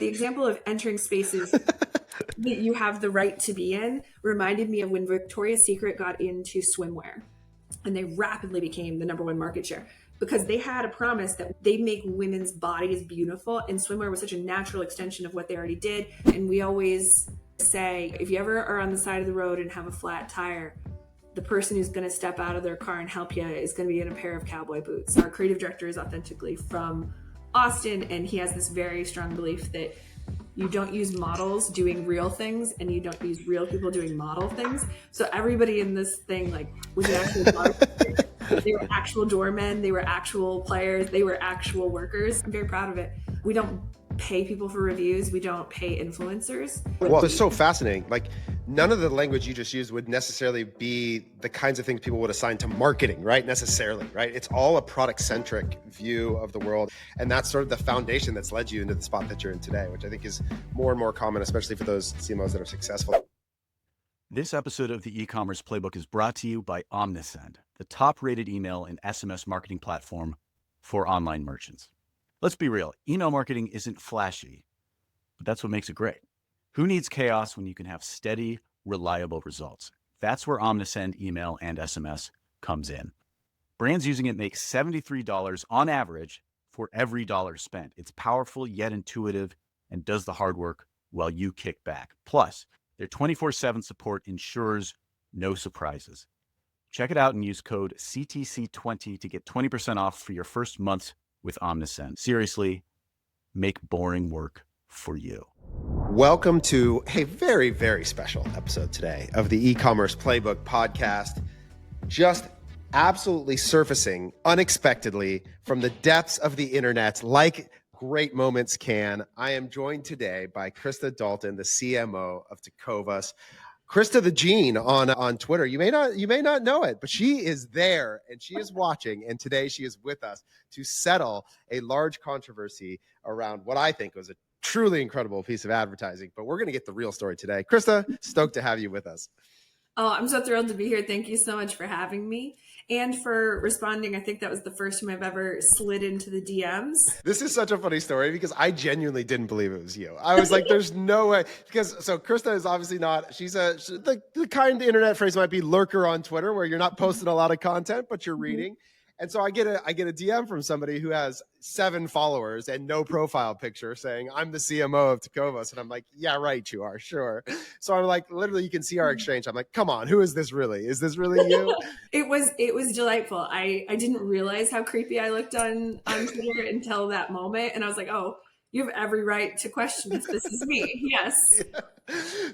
The example of entering spaces that you have the right to be in reminded me of when Victoria's Secret got into swimwear, and they rapidly became the number one market share because they had a promise that they'd make women's bodies beautiful, and swimwear was such a natural extension of what they already did. And we always say, if you ever are on the side of the road and have a flat tire, the person who's going to step out of their car and help you is going to be in a pair of cowboy boots. Our creative director is authentically from Austin, and he has this very strong belief that you don't use models doing real things, and you don't use real people doing model things. So everybody in this thing, like, was an actual model. They were actual doormen, they were actual players, they were actual workers. I'm very proud of it. We don't pay people for reviews, we don't pay influencers. Well, it's so fascinating. Like, none of the language you just used would necessarily be the kinds of things people would assign to marketing, right? Necessarily, right? It's all a product-centric view of the world. And that's sort of the foundation that's led you into the spot that you're in today, which I think is more and more common, especially for those CMOs that are successful. This episode of the e-commerce playbook is brought to you by Omnisend, the top-rated email and SMS marketing platform for online merchants. Let's be real, email marketing isn't flashy, but that's what makes it great. Who needs chaos when you can have steady, reliable results? That's where Omnisend email and SMS comes in. Brands using it make $73 on average for every dollar spent. It's powerful yet intuitive and does the hard work while you kick back. Plus, their 24/7 support ensures no surprises. Check it out and use code CTC20 to get 20% off for your first month with Omnisend. Seriously, make boring work for you. Welcome to a very, very special episode today of the e-commerce playbook podcast. Just absolutely surfacing unexpectedly from the depths of the internet, like great moments can. I am joined today by Krista Dalton, the CMO of Tecovas. Krista the Gene on Twitter. You may not know it, but she is there and she is watching. And today she is with us to settle a large controversy around what I think was a truly incredible piece of advertising. But we're going to get the real story today. Krista, stoked to have you with us. Oh, I'm so thrilled to be here. Thank you so much for having me and for responding. I think that was the first time I've ever slid into the DMs. This is such a funny story because I genuinely didn't believe it was you. I was like, there's no way. Because so Krista is obviously not, the kind the internet phrase might be lurker on Twitter, where you're not posting a lot of content, but you're reading. And so I get a DM from somebody who has 7 followers and no profile picture saying, I'm the CMO of Tecovas. And I'm like, yeah, right, you are, sure. So I'm like, literally, you can see our exchange. I'm like, come on, who is this really? Is this really you? It was delightful. I didn't realize how creepy I looked on Twitter until that moment. And I was like, oh, you have every right to question if this is me. Yes. Yeah.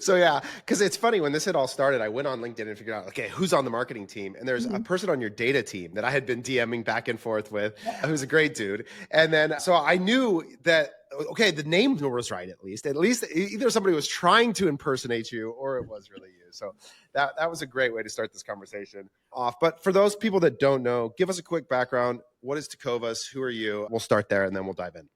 So yeah, because it's funny, when this had all started, I went on LinkedIn and figured out, okay, who's on the marketing team? And there's a person on your data team that I had been DMing back and forth with, who's a great dude. And then, so I knew that, okay, the name was right, at least either somebody was trying to impersonate you or it was really you. So that was a great way to start this conversation off. But for those people that don't know, give us a quick background. What is Tecovas? Who are you? We'll start there and then we'll dive in.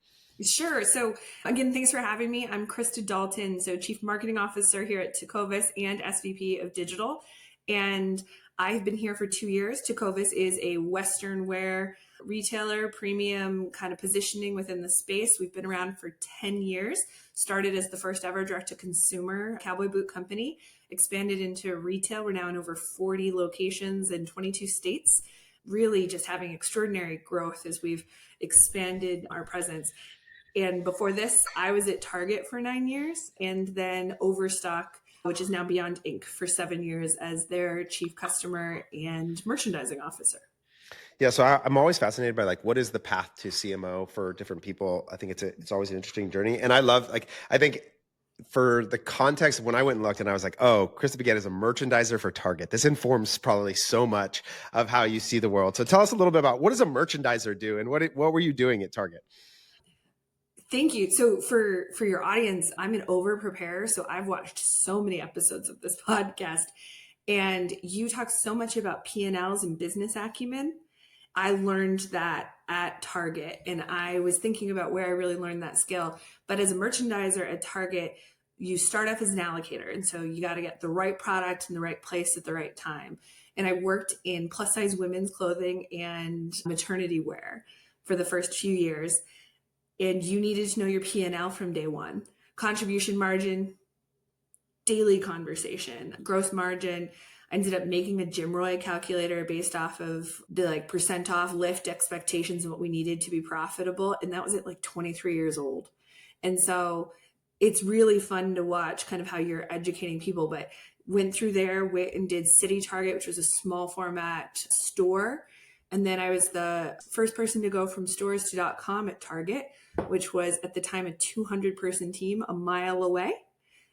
Sure. So again, thanks for having me. I'm Krista Dalton, so Chief Marketing Officer here at Tecovas and SVP of Digital. And I've been here for 2 years. Tecovas is a Western wear retailer, premium kind of positioning within the space. We've been around for 10 years, started as the first ever direct-to-consumer cowboy boot company, expanded into retail. We're now in over 40 locations in 22 states, really just having extraordinary growth as we've expanded our presence. And before this, I was at Target for 9 years and then Overstock, which is now Beyond Inc., for 7 years as their chief customer and merchandising officer. Yeah, so I'm always fascinated by what is the path to CMO for different people. I think it's always an interesting journey. And I love, I think for the context, when I went and looked and I was like, oh, Krista began as a merchandiser for Target. This informs probably so much of how you see the world. So tell us a little bit about, what does a merchandiser do and what were you doing at Target? Thank you. So for your audience, I'm an over preparer. So I've watched so many episodes of this podcast, and you talk so much about P&Ls and business acumen. I learned that at Target, and I was thinking about where I really learned that skill. But as a merchandiser at Target, you start off as an allocator. And so you got to get the right product in the right place at the right time. And I worked in plus size women's clothing and maternity wear for the first few years. and you needed to know your P&L from day one. Contribution margin, daily conversation. Gross margin, I ended up making a GMROI calculator based off of the like percent off lift expectations of what we needed to be profitable. And that was at like 23 years old. And so it's really fun to watch kind of how you're educating people, but went through there, went and did City Target, which was a small format store. And then I was the first person to go from stores to .com at Target, which was at the time a 200-person team a mile away.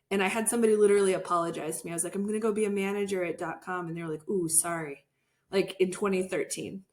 And I had somebody literally apologize to me. I was like, I'm going to go be a manager at .com. And they were like, ooh, sorry. Like in 2013.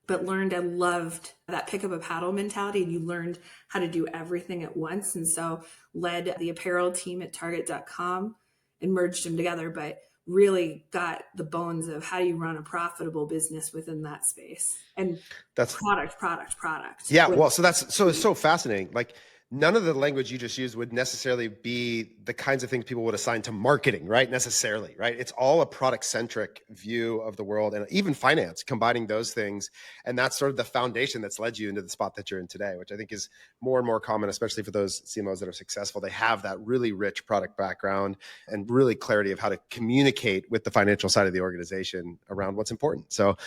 But learned and loved that pick up a paddle mentality. And you learned how to do everything at once. And so led the apparel team at Target.com and merged them together. But really got the bones of how do you run a profitable business within that space. And that's product. Yeah. Well, so it's so fascinating. Like, none of the language you just used would necessarily be the kinds of things people would assign to marketing, right? Necessarily, right? It's all a product-centric view of the world, and even finance, combining those things. And that's sort of the foundation that's led you into the spot that you're in today, which I think is more and more common, especially for those CMOs that are successful. They have that really rich product background and really clarity of how to communicate with the financial side of the organization around what's important. So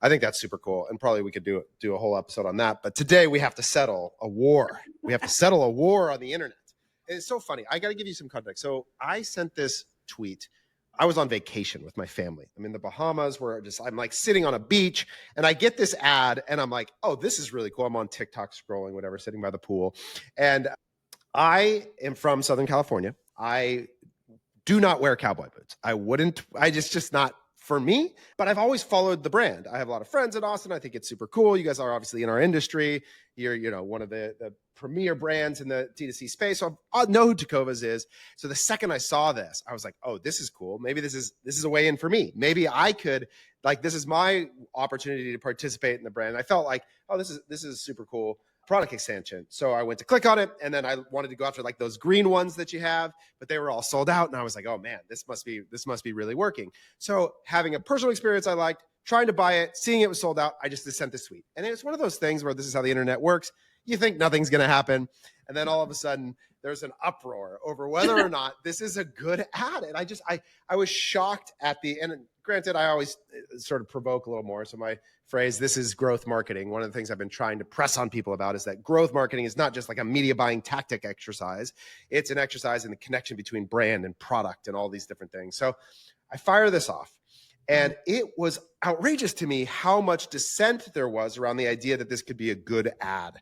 I think that's super cool. And probably we could do a whole episode on that. But today we have to settle a war. We have to settle a war on the internet. And it's so funny. I got to give you some context. So I sent this tweet. I was on vacation with my family. I'm in the Bahamas where I'm like sitting on a beach and I get this ad and I'm like, oh, this is really cool. I'm on TikTok scrolling, whatever, sitting by the pool. And I am from Southern California. I do not wear cowboy boots. Just not for me, but I've always followed the brand. I have a lot of friends in Austin. I think it's super cool. You guys are obviously in our industry. You're, one of the premier brands in the D2C space. So I know who Tecovas is. So the second I saw this, I was like, oh, this is cool. Maybe this is a way in for me. Maybe I could, this is my opportunity to participate in the brand. I felt like, oh, this is super cool product extension. So I went to click on it, and then I wanted to go after those green ones that you have, but they were all sold out. And I was like, oh man, this must be really working. So having a personal experience I liked, trying to buy it, seeing it was sold out, I just sent this tweet. And it's one of those things where this is how the internet works. You think nothing's going to happen. And then all of a sudden there's an uproar over whether or not this is a good ad. And I was shocked at and granted, I always sort of provoke a little more. So my phrase, this is growth marketing. One of the things I've been trying to press on people about is that growth marketing is not just like a media buying tactic exercise. It's an exercise in the connection between brand and product and all these different things. So I fire this off. And it was outrageous to me how much dissent there was around the idea that this could be a good ad.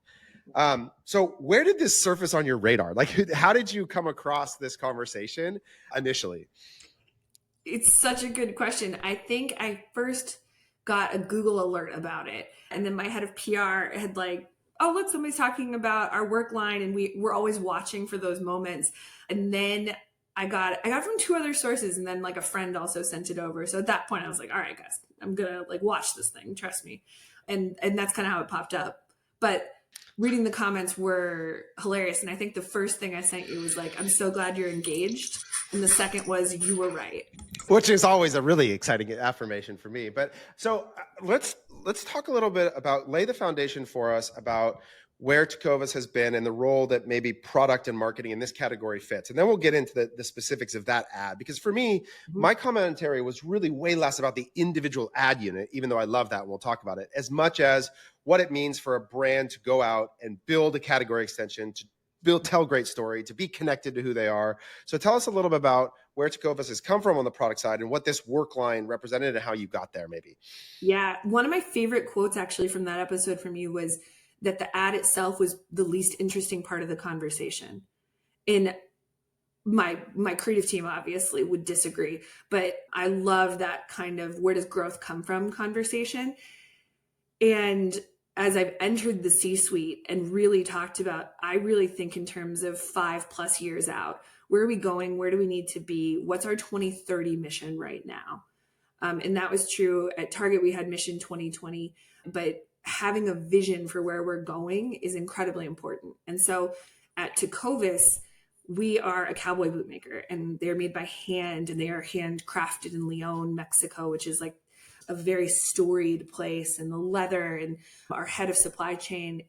So where did this surface on your radar? How did you come across this conversation initially? It's such a good question. I think I first got a Google alert about it. And then my head of PR had oh, look, somebody's talking about our work line. And we're always watching for those moments. And then I got from two other sources, and then a friend also sent it over. So at that point I was like, all right, guys, I'm going to watch this thing. Trust me. And that's kind of how it popped up. But reading the comments were hilarious. And I think the first thing I sent you was I'm so glad you're engaged. And the second was, you were right. Which is always a really exciting affirmation for me. But so let's talk a little bit about, lay the foundation for us about where Tecovas has been and the role that maybe product and marketing in this category fits. And then we'll get into the specifics of that ad. Because for me, my commentary was really way less about the individual ad unit, even though I love that and we'll talk about it, as much as what it means for a brand to go out and build a category extension, to tell great story, to be connected to who they are. So tell us a little bit about where Tecovas has come from on the product side and what this work line represented and how you got there maybe. Yeah. One of my favorite quotes actually from that episode from you was that the ad itself was the least interesting part of the conversation. And my creative team obviously would disagree, but I love that kind of where does growth come from conversation. And as I've entered the C-suite and really talked about, I really think in terms of 5+ years out, where are we going? Where do we need to be? What's our 2030 mission right now? And that was true at Target. We had Mission 2020, but having a vision for where we're going is incredibly important. And so at Tecovas, we are a cowboy boot maker, and they're made by hand, and they are handcrafted in León, Mexico, which is a very storied place, and the leather, and our head of supply chain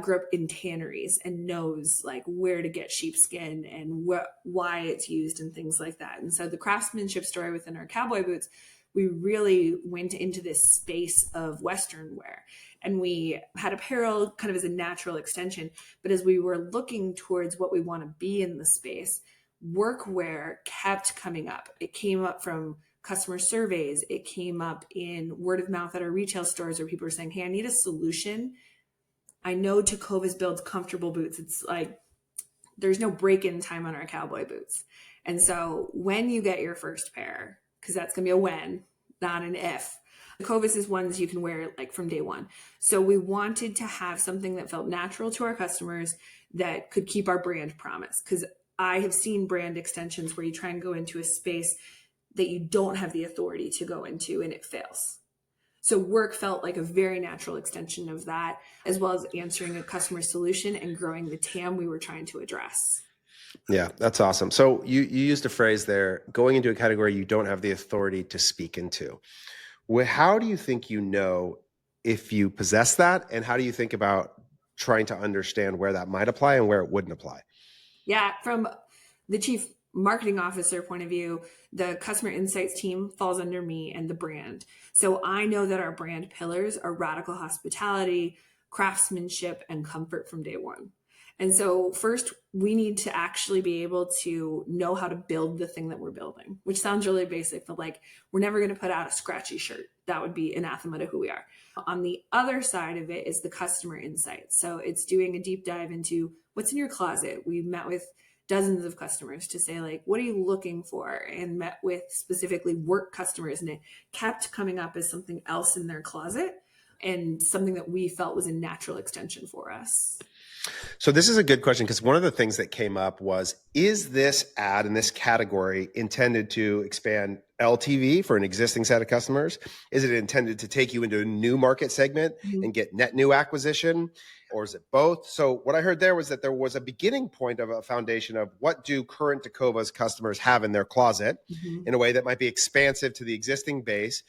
grew up in tanneries and knows like where to get sheepskin and why it's used and things like that. And so the craftsmanship story within our cowboy boots, we really went into this space of Western wear, and we had apparel kind of as a natural extension. But as we were looking towards what we want to be in the space, workwear kept coming up. It came up from customer surveys. It came up in word of mouth at our retail stores where people were saying, hey, I need a solution. I know Tecovas builds comfortable boots. It's like there's no break-in time on our cowboy boots. And so when you get your first pair, because that's going to be a when, not an if, Tecovas is ones you can wear like from day one. So we wanted to have something that felt natural to our customers that could keep our brand promise. Because I have seen brand extensions where you try and go into a space that you don't have the authority to go into and it fails. So work felt like a very natural extension of that, as well as answering a customer solution and growing the TAM we were trying to address. Yeah, that's awesome. So you used a phrase there, going into a category you don't have the authority to speak into. How do you think you know if you possess that? And how do you think about trying to understand where that might apply and where it wouldn't apply? Yeah, from the chief marketing officer point of view, the customer insights team falls under me and the brand. So I know that our brand pillars are radical hospitality, craftsmanship, and comfort from day one. And so first, we need to actually be able to know how to build the thing that we're building, which sounds really basic, but like we're never going to put out a scratchy shirt. That would be anathema to who we are. On the other side of it is the customer insights. So it's doing a deep dive into what's in your closet. We met with dozens of customers to say, like, what are you looking for? And met with specifically work customers, and it kept coming up as something else in their closet and something that we felt was a natural extension for us. So this is a good question, because one of the things that came up was, is this ad in this category intended to expand LTV for an existing set of customers? Is it intended to take you into a new market segment and get net new acquisition? Or is it both? So what I heard there was that there was a beginning point of a foundation of what do current Tecovas customers have in their closet in a way that might be expansive to the existing base.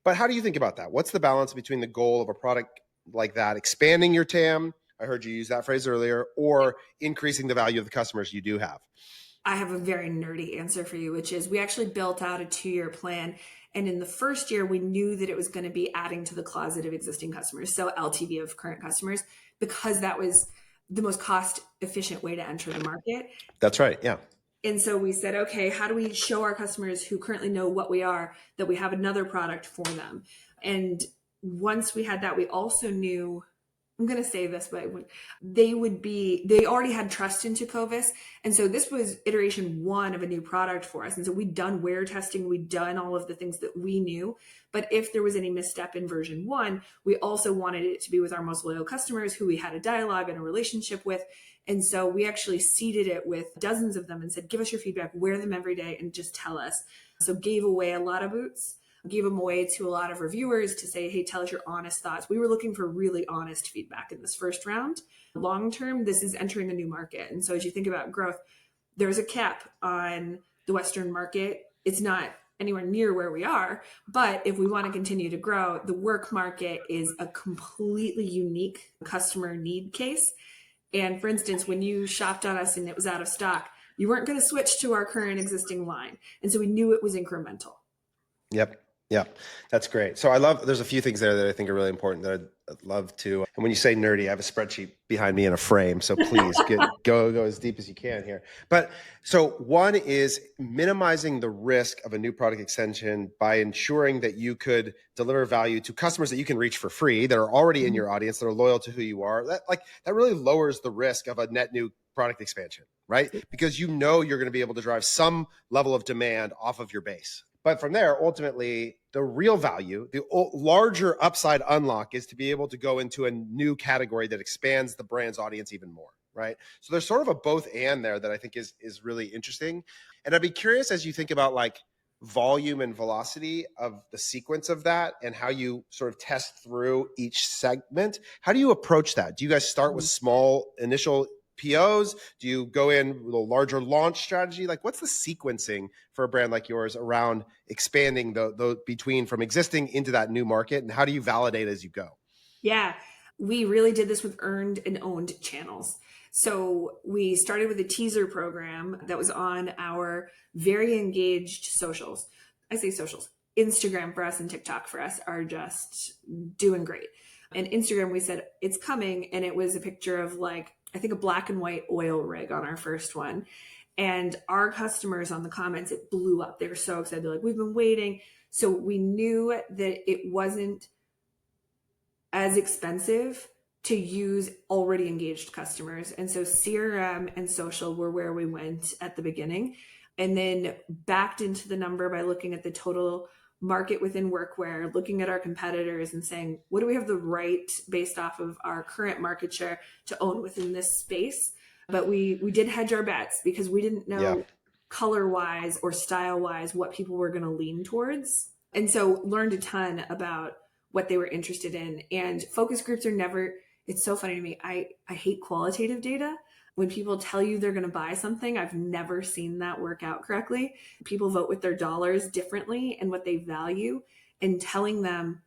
But how do you think about that? What's the balance between the goal of a product like that, expanding your TAM, I heard you use that phrase earlier, or increasing the value of the customers you do have? I have a very nerdy answer for you, which is we actually built out a 2-year plan. And in the first year, we knew that it was going to be adding to the closet of existing customers, so LTV of current customers, because that was the most cost efficient way to enter the market. That's right. Yeah. And so we said, okay, how do we show our customers who currently know what we are, that we have another product for them? And once we had that, we also knew, I'm going to say this, but they already had trust in Tecovas. And so this was iteration 1 of a new product for us. And so we'd done wear testing, we'd done all of the things that we knew. But if there was any misstep in version 1, we also wanted it to be with our most loyal customers who we had a dialogue and a relationship with. And so we actually seeded it with dozens of them and said, give us your feedback, wear them every day, and just tell us. So gave away a lot of boots. Gave them away to a lot of reviewers to say, hey, tell us your honest thoughts. We were looking for really honest feedback in this first round. Long term, this is entering a new market. And so as you think about growth, there's a cap on the Western market. It's not anywhere near where we are. But if we want to continue to grow, the work market is a completely unique customer need case. And for instance, when you shopped on us and it was out of stock, you weren't going to switch to our current existing line. And so we knew it was incremental. Yep. Yeah, that's great. So there's a few things there that I think are really important that I'd love to. And when you say nerdy, I have a spreadsheet behind me in a frame. So please go as deep as you can here. But so one is minimizing the risk of a new product extension by ensuring that you could deliver value to customers that you can reach for free, that are already in your audience, that are loyal to who you are. That really lowers the risk of a net new product expansion, right? Because you know you're going to be able to drive some level of demand off of your base. But from there, ultimately, the real value, the larger upside unlock is to be able to go into a new category that expands the brand's audience even more, right? So there's sort of a both and there that I think is really interesting. And I'd be curious, as you think about like volume and velocity of the sequence of that and how you sort of test through each segment, how do you approach that? Do you guys start with small initial POs? Do you go in with a larger launch strategy? Like, what's the sequencing for a brand like yours around expanding the between from existing into that new market? And how do you validate as you go? Yeah, we really did this with earned and owned channels. So we started with a teaser program that was on our very engaged socials. I say socials. Instagram for us and TikTok for us are just doing great. And Instagram, we said it's coming, and it was a picture of like, I think a black and white oil rig on our first one. And our customers on the comments, it blew up. They were so excited. They're like, we've been waiting. So we knew that it wasn't as expensive to use already engaged customers. And so CRM and social were where we went at the beginning, and then backed into the number by looking at the total market within workwear, looking at our competitors and saying, what do we have the right based off of our current market share to own within this space? But we did hedge our bets because we didn't know color wise or style wise what people were going to lean towards. And so learned a ton about what they were interested in. And focus groups are never, it's so funny to me. I hate qualitative data. When people tell you they're going to buy something, I've never seen that work out correctly. People vote with their dollars differently and what they value. And telling them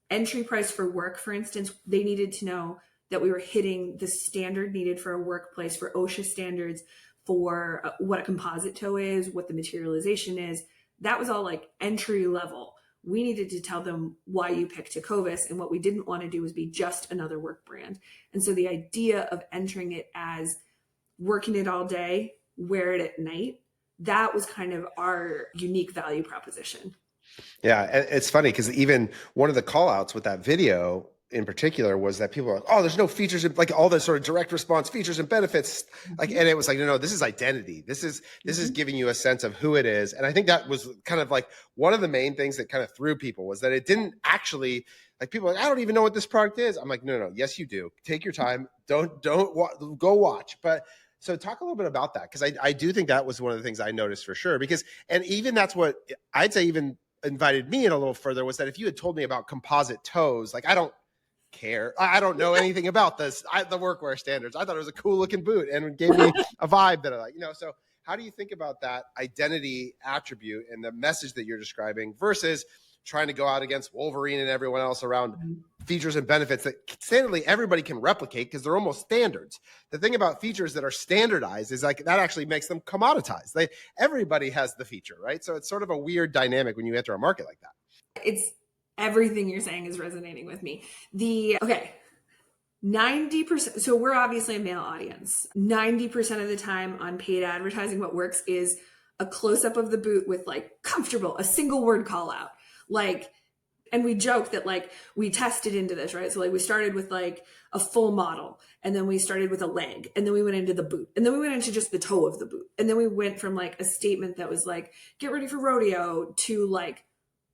entry price for work, for instance, they needed to know that we were hitting the standard needed for a workplace, for OSHA standards, for what a composite toe is, what the materialization is. That was all like entry level. We needed to tell them why you picked Tecovas, and what we didn't want to do was be just another work brand. And so the idea of entering it as working it all day, wear it at night, that was kind of our unique value proposition. Yeah, it's funny because even one of the call outs with that video in particular was that people are like, oh, there's no features, like all the sort of direct response features and benefits. Like, and it was like, no, this is identity. This is giving you a sense of who it is. And I think that was kind of like one of the main things that kind of threw people was that it didn't actually, like, people are like, I don't even know what this product is. I'm like, no, yes, you do. Take your time. Don't go watch. But so talk a little bit about that. Cause I do think that was one of the things I noticed for sure, because, and even that's what I'd say even invited me in a little further was that if you had told me about composite toes, like, I don't care. I don't know anything about this, the workwear standards. I thought it was a cool looking boot and it gave me a vibe that I like, so how do you think about that identity attribute and the message that you're describing versus trying to go out against Wolverine and everyone else around features and benefits that standardly everybody can replicate because they're almost standards? The thing about features that are standardized is like that actually makes them commoditized. Everybody has the feature, right? So it's sort of a weird dynamic when you enter a market like that. It's everything you're saying is resonating with me. 90%. So we're obviously a male audience. 90% of the time on paid advertising, what works is a close up of the boot with like comfortable, a single word call out. Like, and we joke that like we tested into this, right? So like we started with like a full model, and then we started with a leg, and then we went into the boot, and then we went into just the toe of the boot. And then we went from like a statement that was like, get ready for rodeo, to like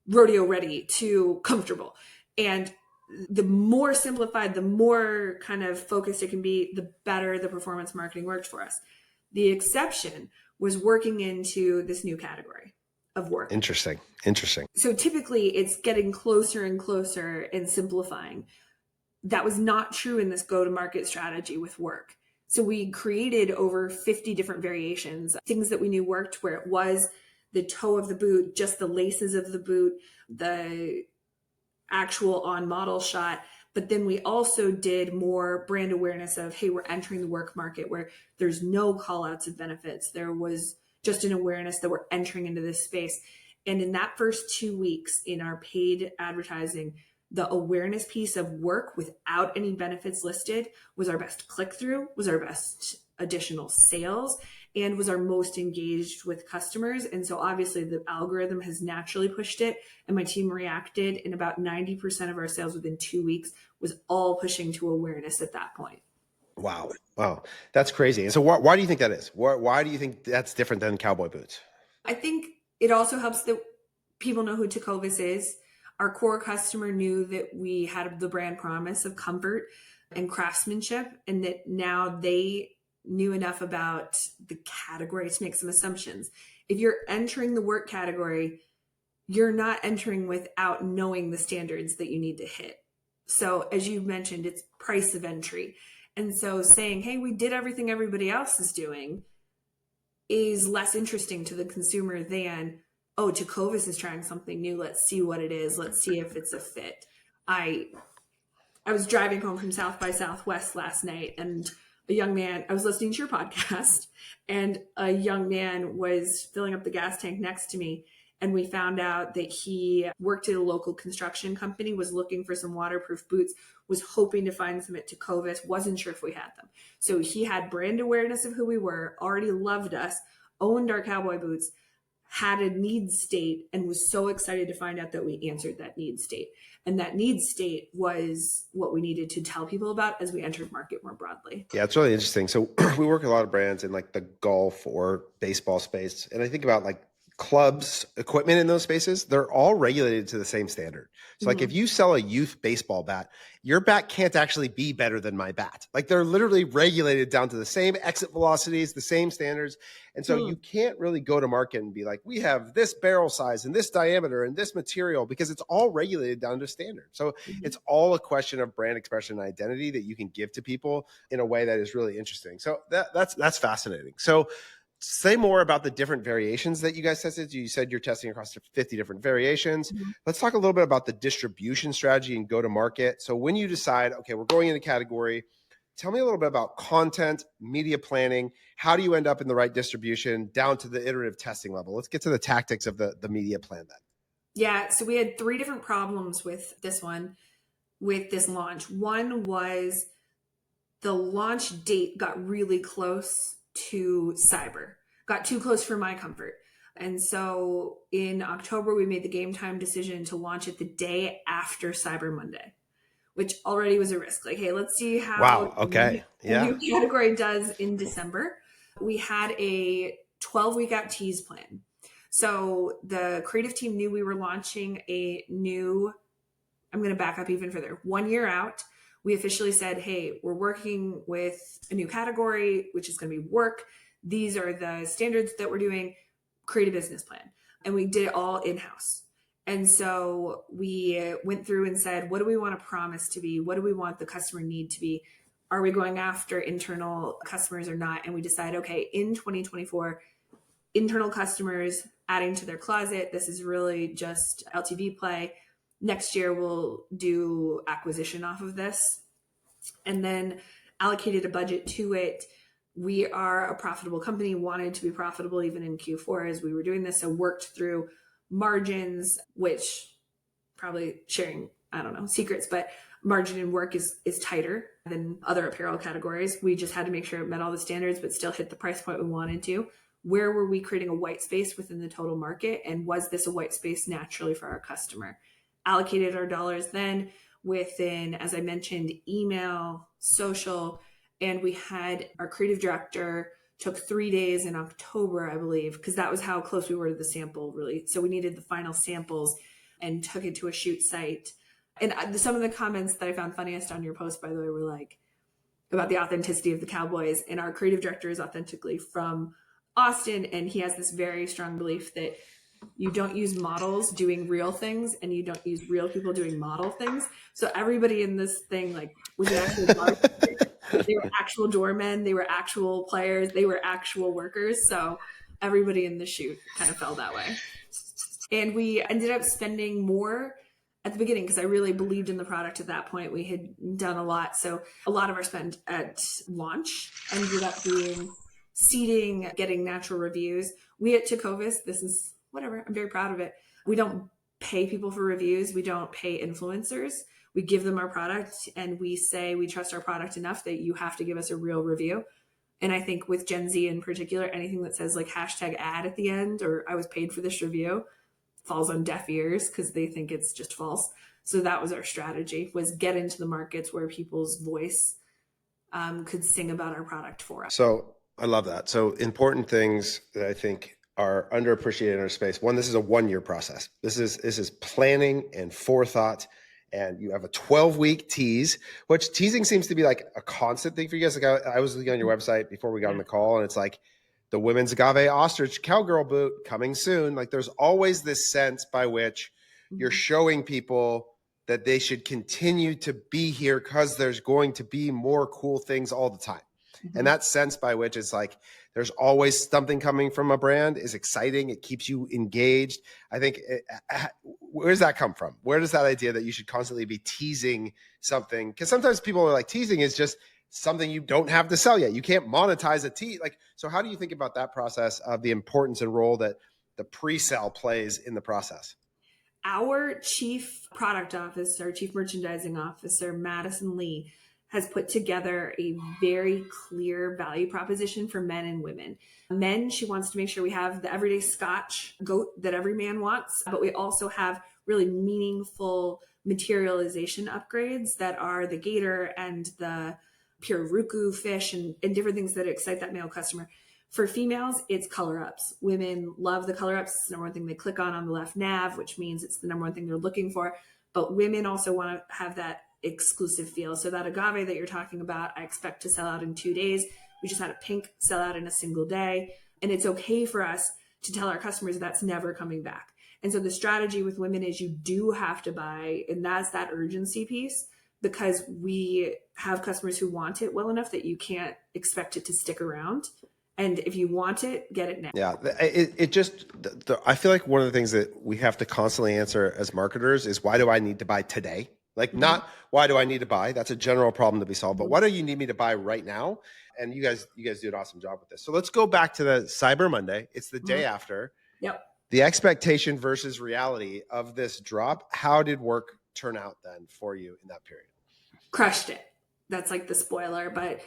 rodeo ready, to comfortable. And the more simplified, the more kind of focused it can be, the better the performance marketing worked for us. The exception was working into this new category of work. Interesting. So typically it's getting closer and closer and simplifying. That was not true in this go-to-market strategy with work. So we created over 50 different variations, things that we knew worked, where it was the toe of the boot, just the laces of the boot, the actual on-model shot. But then we also did more brand awareness of, hey, we're entering the work market where there's no call-outs of benefits. There was just an awareness that we're entering into this space. And in that first 2 weeks in our paid advertising, the awareness piece of work without any benefits listed was our best click-through, was our best additional sales, and was our most engaged with customers. And so obviously the algorithm has naturally pushed it, and my team reacted, and about 90% of our sales within 2 weeks was all pushing to awareness at that point. Wow. That's crazy. And so why do you think that is? Why do you think that's different than cowboy boots? I think it also helps that people know who Tecovas is. Our core customer knew that we had the brand promise of comfort and craftsmanship, and that now they knew enough about the category to make some assumptions. If you're entering the work category, you're not entering without knowing the standards that you need to hit. So as you mentioned, it's price of entry. And so saying, hey, we did everything everybody else is doing is less interesting to the consumer than, oh, Tecovas is trying something new. Let's see what it is. Let's see if it's a fit. I was driving home from South by Southwest last night, and a young man, I was listening to your podcast, and a young man was filling up the gas tank next to me. And we found out that he worked at a local construction company, was looking for some waterproof boots, was hoping to find some at Tecovas, wasn't sure if we had them. So he had brand awareness of who we were, already loved us, owned our cowboy boots, had a need state, and was so excited to find out that we answered that need state. And that need state was what we needed to tell people about as we entered market more broadly. Yeah, it's really interesting. So we work with a lot of brands in like the golf or baseball space. And I think about like clubs, equipment in those spaces, they're all regulated to the same standard. So like if you sell a youth baseball bat, your bat can't actually be better than my bat. Like they're literally regulated down to the same exit velocities, the same standards. And so you can't really go to market and be like, we have this barrel size and this diameter and this material, because it's all regulated down to standard. So it's all a question of brand expression and identity that you can give to people in a way that is really interesting. So that's fascinating. So say more about the different variations that you guys tested. You said you're testing across 50 different variations. Let's talk a little bit about the distribution strategy and go to market. So when you decide, okay, we're going into category, tell me a little bit about content, media planning. How do you end up in the right distribution down to the iterative testing level? Let's get to the tactics of the media plan then. Yeah, so we had 3 different problems with this one, with this launch. One was the launch date got really close to cyber, got too close for my comfort. And so in October, we made the game time decision to launch it the day after Cyber Monday, which already was a risk. Like, hey, let's see how the new category does in December. We had a 12-week out tease plan. So the creative team knew we were launching a new, I'm going to back up even further, 1 year out. We officially said, hey, we're working with a new category, which is going to be work. These are the standards that we're doing, create a business plan. And we did it all in-house. And so we went through and said, what do we want to promise to be? What do we want the customer need to be? Are we going after internal customers or not? And we decide, okay, in 2024, internal customers adding to their closet, this is really just LTV play. Next year, we'll do acquisition off of this, and then allocated a budget to it. We are a profitable company, wanted to be profitable even in Q4 as we were doing this. So worked through margins, which probably sharing, I don't know, secrets, but margin in work is tighter than other apparel categories. We just had to make sure it met all the standards, but still hit the price point we wanted to. Where were we creating a white space within the total market? And was this a white space naturally for our customer? Allocated our dollars then within, as I mentioned, email, social, and we had our creative director took 3 days in October, I believe, because that was how close we were to the sample, really. So we needed the final samples and took it to a shoot site. And some of the comments that I found funniest on your post, by the way, were like about the authenticity of the Cowboys. And our creative director is authentically from Austin, and he has this very strong belief that you don't use models doing real things, and you don't use real people doing model things. So everybody in this thing like was an actual they were actual doormen, they were actual players, they were actual workers. So everybody in the shoot kind of felt that way. And we ended up spending more at the beginning because I really believed in the product at that point. We had done a lot. So a lot of our spend at launch ended up being seeding, getting natural reviews. We at Tecovas, this is whatever, I'm very proud of it. We don't pay people for reviews. We don't pay influencers. We give them our product and we say we trust our product enough that you have to give us a real review. And I think with Gen Z in particular, anything that says like hashtag ad at the end or I was paid for this review falls on deaf ears because they think it's just false. So that was our strategy, was get into the markets where people's voice could sing about our product for us. So I love that. So important things that I think are underappreciated in our space. One, this is a 1 year process. This is planning and forethought. And you have a 12-week tease, which teasing seems to be like a constant thing for you guys. Like I was looking on your website before we got on the call, and it's like the women's agave ostrich cowgirl boot coming soon. Like there's always this sense by which you're showing people that they should continue to be here because there's going to be more cool things all the time. Mm-hmm. And that sense by which it's like there's always something coming from a brand is exciting. It keeps you engaged. I think, where does that come from? Where does that idea that you should constantly be teasing something? Because sometimes people are like, teasing is just something you don't have to sell yet. You can't monetize a tease. Like, so how do you think about that process of the importance and role that the pre-sale plays in the process? Our chief product officer, chief merchandising officer, Madison Lee, has put together a very clear value proposition for men and women. Men, she wants to make sure we have the everyday Scotch goat that every man wants, but we also have really meaningful materialization upgrades that are the gator and the pure ruku fish and different things that excite that male customer. For females, it's color ups. Women love the color ups. It's the number one thing they click on the left nav, which means it's the number one thing they're looking for. But women also want to have that exclusive feel. So that agave that you're talking about, I expect to sell out in 2 days. We just had a pink sell out in a single day. And it's okay for us to tell our customers that's never coming back. And so the strategy with women is you do have to buy, and that's that urgency piece, because we have customers who want it well enough that you can't expect it to stick around. And if you want it, get it now. Yeah, I feel like one of the things that we have to constantly answer as marketers is, why do I need to buy today? Like, not why do I need to buy? That's a general problem to be solved. But why do you need me to buy right now? And you guys do an awesome job with this. So let's go back to the Cyber Monday. It's the day after. Yep. The expectation versus reality of this drop. How did work turn out then for you in that period? Crushed it. That's like the spoiler, but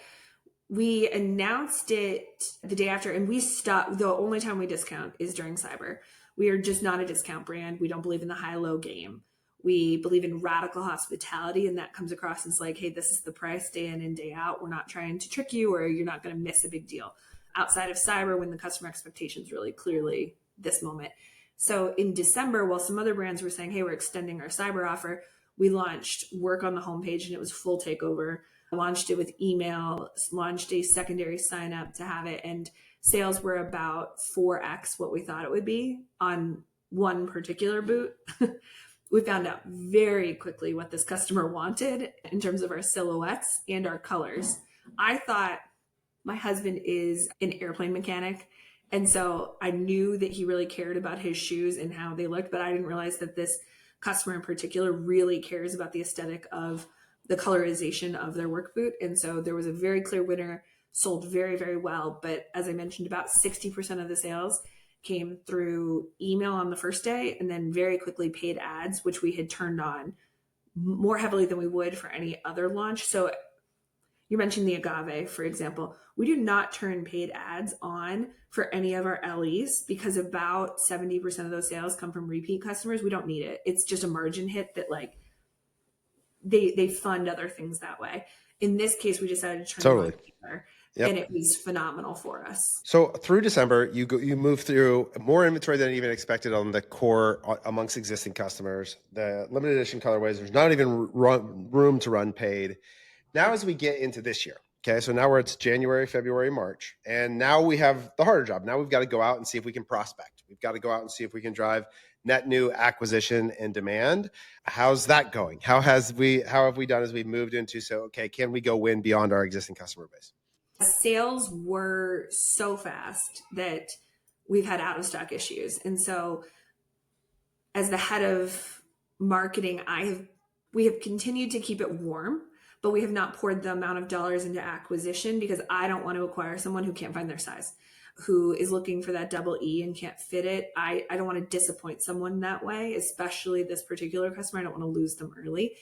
we announced it the day after, and we stopped. The only time we discount is during Cyber. We are just not a discount brand. We don't believe in the high-low game. We believe in radical hospitality, and that comes across as like, hey, this is the price day in and day out. We're not trying to trick you, or you're not going to miss a big deal. Outside of Cyber, when the customer expectations really clearly this moment. So in December, while some other brands were saying, hey, we're extending our Cyber offer, we launched work on the homepage, and it was full takeover. Launched it with email, launched a secondary sign up to have it, and sales were about 4x what we thought it would be on one particular boot. We found out very quickly what this customer wanted in terms of our silhouettes and our colors. I thought, my husband is an airplane mechanic, and so I knew that he really cared about his shoes and how they looked, but I didn't realize that this customer in particular really cares about the aesthetic of the colorization of their work boot. And so there was a very clear winner, sold very, very well. But as I mentioned, about 60% of the sales came through email on the first day, and then very quickly paid ads, which we had turned on more heavily than we would for any other launch. So you mentioned the agave, for example. We do not turn paid ads on for any of our LEs because about 70% of those sales come from repeat customers. We don't need it. It's just a margin hit that like they fund other things that way. In this case, we decided to turn it on. Yep. And it was phenomenal for us. So through December, you move through more inventory than even expected on the core amongst existing customers. The limited edition colorways, there's not even room to run paid. Now, as we get into this year, okay, so now it's January, February, March, and now we have the harder job. Now we've got to go out and see if we can prospect. We've got to go out and see if we can drive net new acquisition and demand. How's that going? How have we done as we moved into, so, okay, can we go win beyond our existing customer base? Sales were so fast that we've had out of stock issues. And so as the head of marketing, we have continued to keep it warm, but we have not poured the amount of dollars into acquisition because I don't want to acquire someone who can't find their size, who is looking for that double E and can't fit it. I don't want to disappoint someone that way, especially this particular customer. I don't want to lose them early.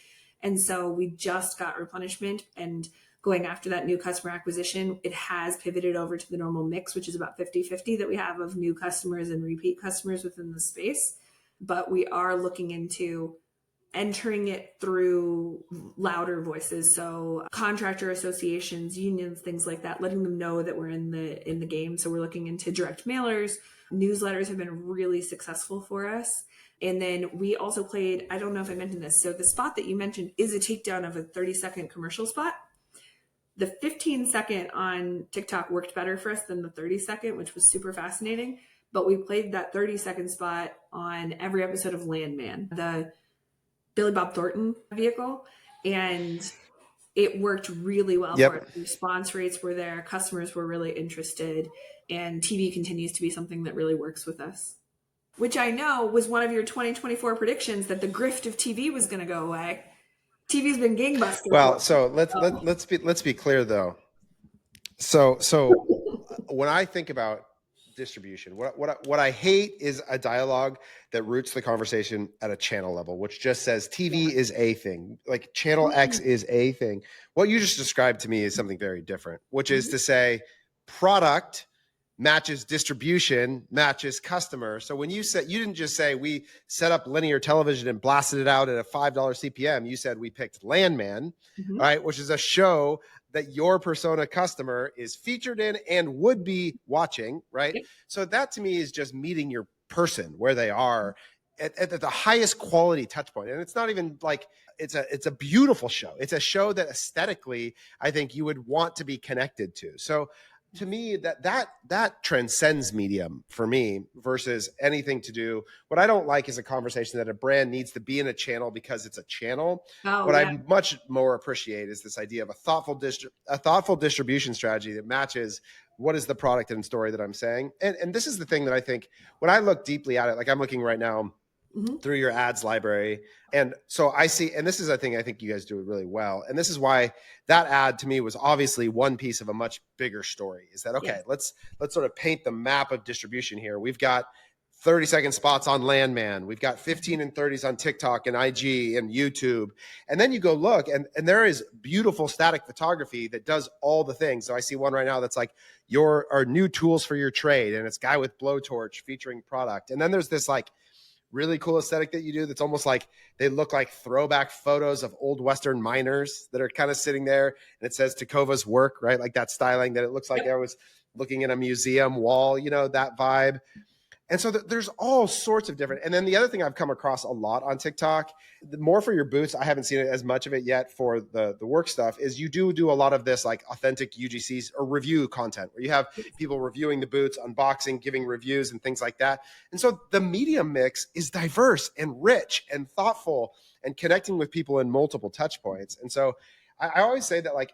And so we just got replenishment, and going after that new customer acquisition, it has pivoted over to the normal mix, which is about 50-50 that we have of new customers and repeat customers within the space. But we are looking into entering it through louder voices. So contractor associations, unions, things like that, letting them know that we're in the game. So we're looking into direct mailers. Newsletters have been really successful for us. And then we also played, I don't know if I mentioned this, so the spot that you mentioned is a takedown of a 30-second commercial spot. The 15-second on TikTok worked better for us than the 30-second, which was super fascinating. But we played that 30-second spot on every episode of Landman. The Billy Bob Thornton vehicle, and it worked really well Yep. for us. The response rates were there, customers were really interested, and TV continues to be something that really works with us. Which I know was one of your 2024 predictions, that the grift of TV was going to go away. TV's been gangbusters. Well, so let's be clear though. So when I think about distribution, what I hate is a dialogue that roots the conversation at a channel level, which just says TV is a thing, like channel X is a thing. What you just described to me is something very different, which is to say product matches distribution matches customer. So when you said, you didn't just say we set up linear television and blasted it out at a $5 CPM. You said we picked Landman, right, which is a show that your persona customer is featured in and would be watching, right? Yep. So that to me is just meeting your person where they are at the highest quality touch point. And it's not even like it's a beautiful show. It's a show that aesthetically I think you would want to be connected to. So to me, that transcends medium for me versus anything to do. What I don't like is a conversation that a brand needs to be in a channel because it's a channel. What I much more appreciate is this idea of a thoughtful distribution strategy that matches what is the product and story that I'm saying. And this is the thing that I think when I look deeply at it, like I'm looking right now through your ads library. And so I see, and this is a thing I think you guys do it really well. And this is why that ad to me was obviously one piece of a much bigger story, is that, okay, let's sort of paint the map of distribution here. We've got 30-second spots on Landman. We've got 15 and 30s on TikTok and IG and YouTube. And then you go look and there is beautiful static photography that does all the things. So I see one right now that's like our new tools for your trade. And it's guy with blowtorch featuring product. And then there's this like really cool aesthetic that you do that's almost like they look like throwback photos of old Western miners that are kind of sitting there, and it says Tecovas work, right? Like that styling that it looks like I was looking at a museum wall, you know, that vibe. And so there's all sorts of different. And then the other thing I've come across a lot on TikTok, more for your boots, I haven't seen it as much of it yet for the work stuff, is you do a lot of this like authentic UGCs or review content where you have people reviewing the boots, unboxing, giving reviews and things like that. And so the media mix is diverse and rich and thoughtful and connecting with people in multiple touch points. And so I always say that like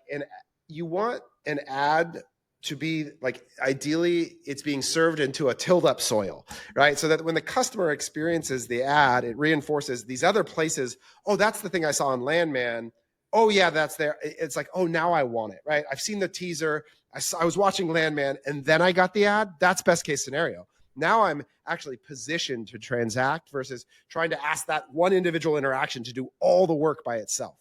you want an ad to be like, ideally it's being served into a tilled up soil, right? So that when the customer experiences the ad, it reinforces these other places. Oh, that's the thing I saw on Landman. Oh yeah, that's there. It's like, oh, now I want it, right? I've seen the teaser. I was watching Landman and then I got the ad. That's best case scenario. Now I'm actually positioned to transact versus trying to ask that one individual interaction to do all the work by itself.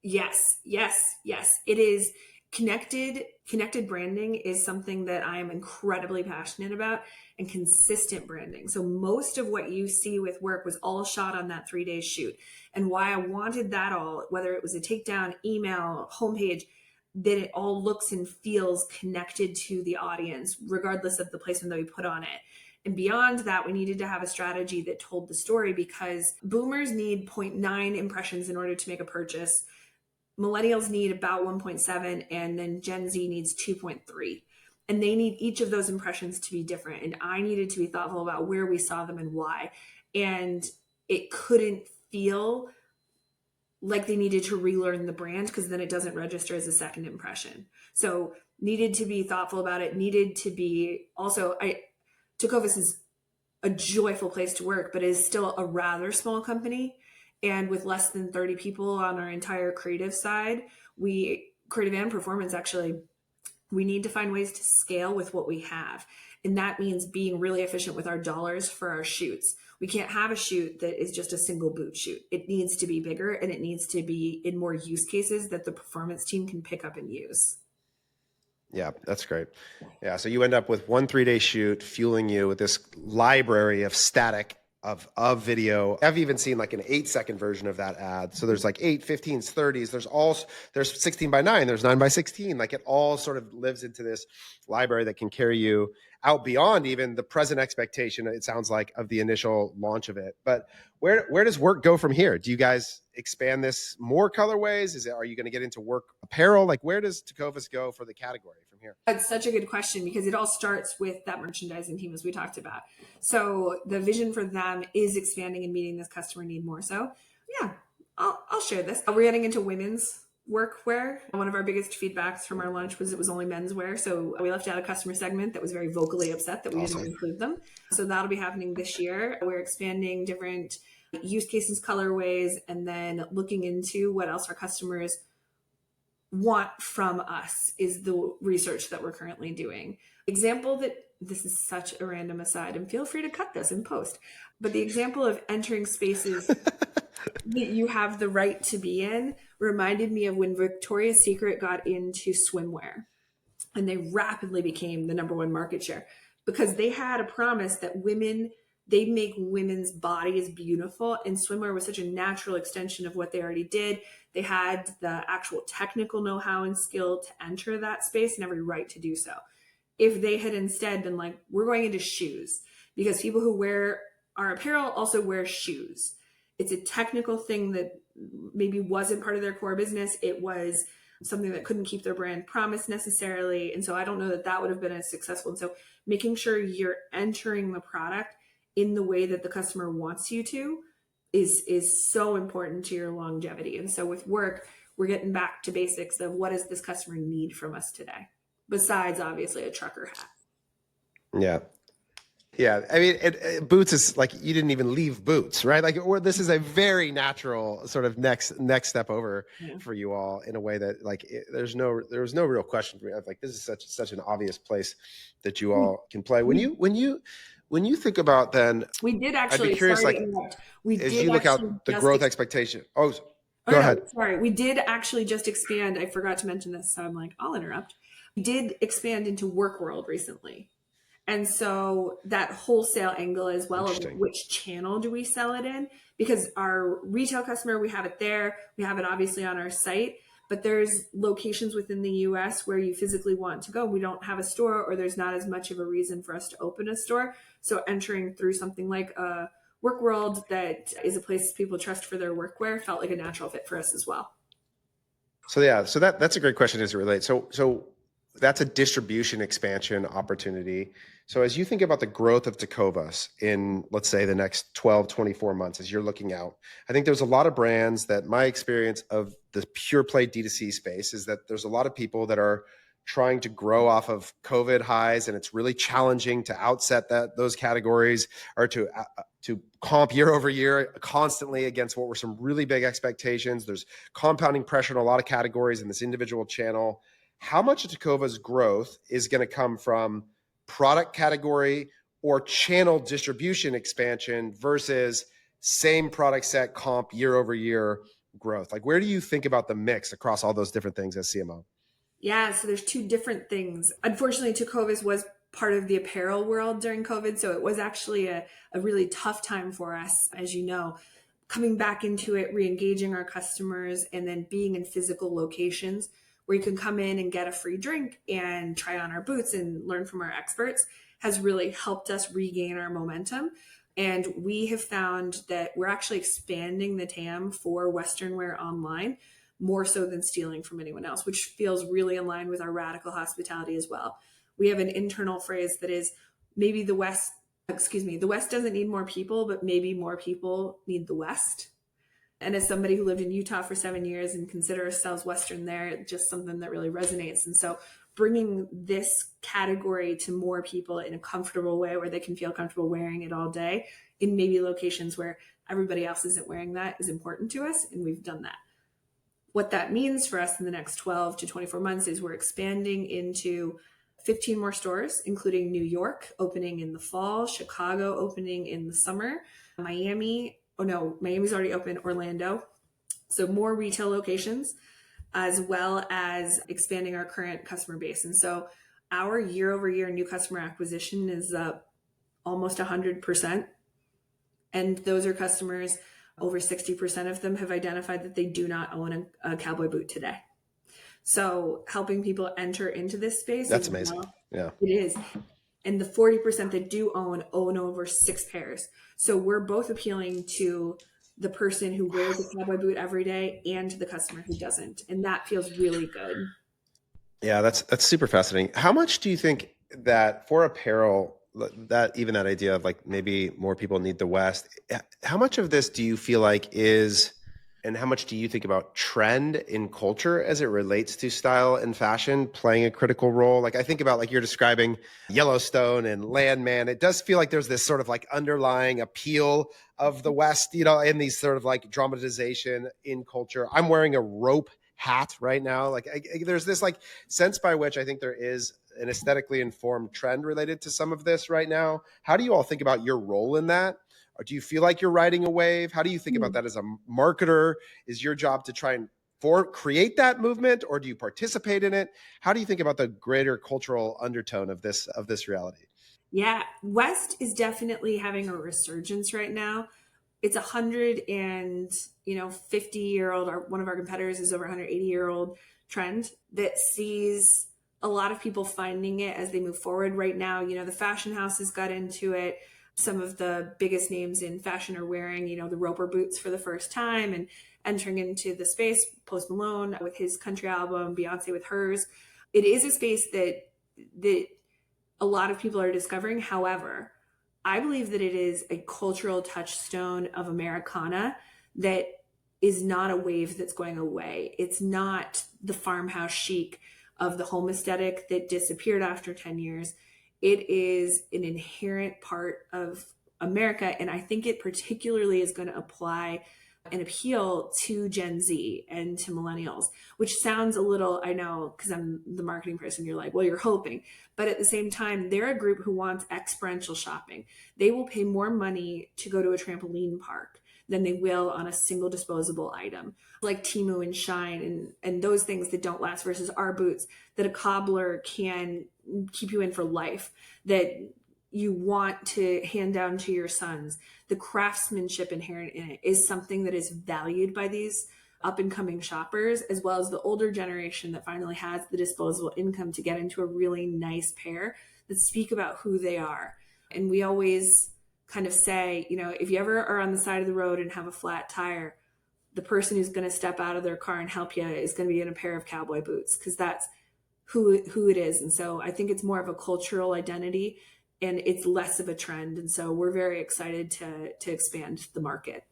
Yes. It is. Connected branding is something that I am incredibly passionate about, and consistent branding. So most of what you see with work was all shot on that 3-day shoot. And why I wanted that all, whether it was a takedown, email, homepage, that it all looks and feels connected to the audience, regardless of the placement that we put on it. And beyond that, we needed to have a strategy that told the story, because boomers need 0.9 impressions in order to make a purchase. Millennials need about 1.7, and then Gen Z needs 2.3. And they need each of those impressions to be different. And I needed to be thoughtful about where we saw them and why. And it couldn't feel like they needed to relearn the brand, because then it doesn't register as a second impression. So needed to be thoughtful about it, needed to be also, Tecovas is a joyful place to work, but it is still a rather small company. And with less than 30 people on our entire creative side, creative and performance, actually, we need to find ways to scale with what we have. And that means being really efficient with our dollars for our shoots. We can't have a shoot that is just a single boot shoot. It needs to be bigger, and it needs to be in more use cases that the performance team can pick up and use. Yeah, that's great. Yeah, so you end up with one 3-day shoot fueling you with this library of static of video. I've even seen like an 8-second version of that ad. So there's like 8, 15s, 30s. There's 16 by 9. There's 9 by 16. Like it all sort of lives into this library that can carry you out beyond even the present expectation, it sounds like, of the initial launch of it. But where does work go from here? Do you guys expand this more colorways? Are you going to get into work apparel? Like where does Tecovas go for the category from here? That's such a good question, because it all starts with that merchandising team, as we talked about. So the vision for them is expanding and meeting this customer need more so. Yeah, I'll share this. We're getting into women's workwear. One of our biggest feedbacks from our launch was it was only menswear. So we left out a customer segment that was very vocally upset that we didn't Awesome. include them. So that'll be happening this year. We're expanding different use cases, colorways, and then looking into what else our customers want from us is the research that we're currently doing. Example that this is such a random aside, and feel free to cut this in post, but the example of entering spaces that you have the right to be in reminded me of when Victoria's Secret got into swimwear and they rapidly became the number one market share because they had a promise that they make women's bodies beautiful, and swimwear was such a natural extension of what they already did. They had the actual technical know-how and skill to enter that space and every right to do so. If they had instead been like, we're going into shoes, because people who wear our apparel also wear shoes. It's a technical thing that maybe wasn't part of their core business. It was something that couldn't keep their brand promise necessarily. And so I don't know that that would have been as successful. And so making sure you're entering the product in the way that the customer wants you to is so important to your longevity. And so with work, we're getting back to basics of what does this customer need from us today, besides obviously a trucker hat. Yeah. Yeah. I mean, boots is like, you didn't even leave boots, right? Like, or this is a very natural sort of next step over for you all in a way that like, there was no real question for me. I was like, this is such an obvious place that you all can play. When you think about then, we did actually, I'd be curious, sorry like, to interrupt. We as did you look out the growth expectation. Oh, go ahead. Sorry. We did actually just expand. I forgot to mention this. So I'm like, I'll interrupt. We did expand into work world recently. And so that wholesale angle as well of which channel do we sell it in? Because our retail customer, we have it there. We have it obviously on our site, but there's locations within the US where you physically want to go. We don't have a store, or there's not as much of a reason for us to open a store. So entering through something like a Work World that is a place people trust for their workwear felt like a natural fit for us as well. So yeah, so that's a great question as it relates. So that's a distribution expansion opportunity. So as you think about the growth of Tecovas in, let's say, the next 12, 24 months, as you're looking out, I think there's a lot of brands that my experience of the pure play D2C space is that there's a lot of people that are trying to grow off of COVID highs, and it's really challenging to outset those categories or to comp year over year constantly against what were some really big expectations. There's compounding pressure in a lot of categories in this individual channel. How much of Tecovas growth is going to come from product category or channel distribution expansion versus same product set comp year over year growth? Like, where do you think about the mix across all those different things as CMO? Yeah, so there's two different things. Unfortunately, Tecovas was part of the apparel world during COVID, so it was actually a really tough time for us, as you know, coming back into it, re-engaging our customers, and then being in physical locations where you can come in and get a free drink and try on our boots and learn from our experts has really helped us regain our momentum. And we have found that we're actually expanding the TAM for Western wear online more so than stealing from anyone else, which feels really in line with our radical hospitality as well. We have an internal phrase that is maybe the West doesn't need more people, but maybe more people need the West. And as somebody who lived in Utah for 7 years and consider ourselves Western there, it's just something that really resonates. And so bringing this category to more people in a comfortable way where they can feel comfortable wearing it all day in maybe locations where everybody else isn't wearing that is important to us. And we've done that. What that means for us in the next 12 to 24 months is we're expanding into 15 more stores, including New York opening in the fall, Chicago opening in the summer, Miami's already open, Orlando. So more retail locations, as well as expanding our current customer base. And so our year over year new customer acquisition is up almost 100%. And those are customers, over 60% of them have identified that they do not own a cowboy boot today. So helping people enter into this space. That's amazing. Yeah, it is. And the 40% that do own over 6 pairs. So we're both appealing to the person who wears a cowboy boot every day and to the customer who doesn't. And that feels really good. Yeah, that's super fascinating. How much do you think that for apparel, that idea of like maybe more people need the West, how much of this do you feel like is and how much do you think about trend in culture as it relates to style and fashion playing a critical role? Like I think about like you're describing Yellowstone and Landman. It does feel like there's this sort of like underlying appeal of the West, you know, in these sort of like dramatization in culture. I'm wearing a rope hat right now. Like there's this like sense by which I think there is an aesthetically informed trend related to some of this right now. How do you all think about your role in that? Or do you feel like you're riding a wave? How do you think about that as a marketer? Is your job to try and create that movement, or do you participate in it? How do you think about the greater cultural undertone of this reality? Yeah, West is definitely having a resurgence right now. It's 150-year-old, or one of our competitors is over 180-year-old trend that sees a lot of people finding it as they move forward right now. You know, the fashion houses got into it. Some of the biggest names in fashion are wearing, the Roper boots for the first time and entering into the space. Post Malone with his country album, Beyonce with hers. It is a space that a lot of people are discovering. However, I believe that it is a cultural touchstone of Americana that is not a wave that's going away. It's not the farmhouse chic of the home aesthetic that disappeared after 10 years. It is an inherent part of America. And I think it particularly is going to apply and appeal to Gen Z and to millennials, which sounds a little, I know, because I'm the marketing person, you're like, well, you're hoping. But at the same time, they're a group who wants experiential shopping. They will pay more money to go to a trampoline park than they will on a single disposable item, like Temu and Shine and those things that don't last versus our boots that a cobbler can keep you in for life, that you want to hand down to your sons. The craftsmanship inherent in it is something that is valued by these up and coming shoppers, as well as the older generation that finally has the disposable income to get into a really nice pair that speak about who they are. And we always kind of say, if you ever are on the side of the road and have a flat tire, the person who's going to step out of their car and help you is going to be in a pair of cowboy boots, because that's who it is. And so I think it's more of a cultural identity and it's less of a trend. And so we're very excited to expand the market.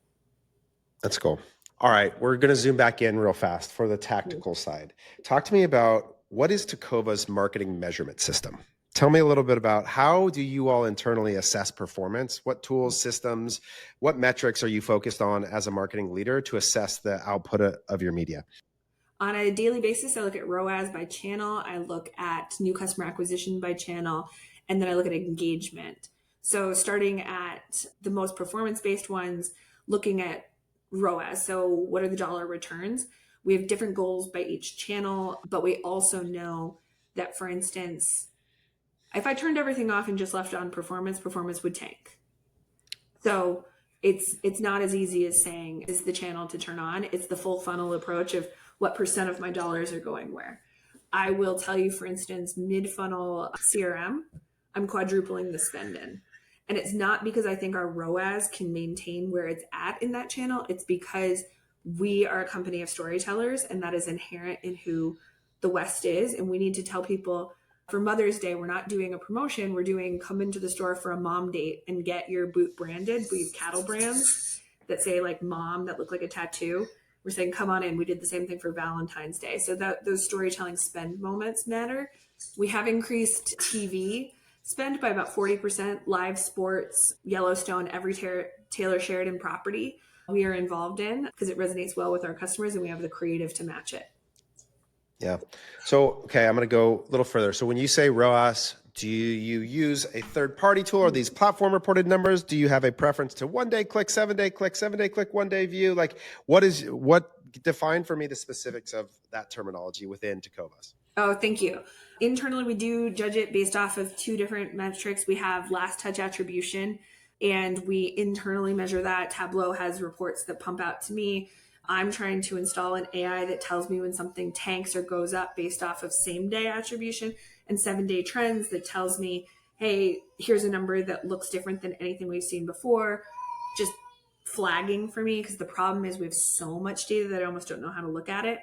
That's cool. All right, we're going to zoom back in real fast for the tactical side. Talk to me about what is Tecovas marketing measurement system? Tell me a little bit about how do you all internally assess performance? What tools, systems, what metrics are you focused on as a marketing leader to assess the output of your media? On a daily basis, I look at ROAS by channel. I look at new customer acquisition by channel, and then I look at engagement. So starting at the most performance-based ones, looking at ROAS. So what are the dollar returns? We have different goals by each channel, but we also know that, for instance, if I turned everything off and just left on performance would tank. So it's not as easy as saying, is the channel to turn on? It's the full funnel approach of what percent of my dollars are going where. I will tell you, for instance, mid-funnel CRM, I'm quadrupling the spend in. And it's not because I think our ROAS can maintain where it's at in that channel. It's because we are a company of storytellers, and that is inherent in who the West is. And we need to tell people, for Mother's Day, we're not doing a promotion. We're doing come into the store for a mom date and get your boot branded. We have cattle brands that say like mom, that look like a tattoo. We're saying, come on in. We did the same thing for Valentine's Day. So that those storytelling spend moments matter. We have increased TV spend by about 40%, live sports, Yellowstone, every Taylor Sheridan property we are involved in because it resonates well with our customers and we have the creative to match it. Yeah. So, okay, I'm going to go a little further. So when you say ROAS, do you use a third-party tool or these platform-reported numbers? Do you have a preference to 1-day click, 7-day click, 7-day click, 1-day view? Like what define for me the specifics of that terminology within Tecovas? Oh, thank you. Internally, we do judge it based off of two different metrics. We have last touch attribution, and we internally measure that. Tableau has reports that pump out to me. I'm trying to install an AI that tells me when something tanks or goes up based off of same-day attribution and 7-day trends that tells me, hey, here's a number that looks different than anything we've seen before. Just flagging for me, because the problem is we have so much data that I almost don't know how to look at it.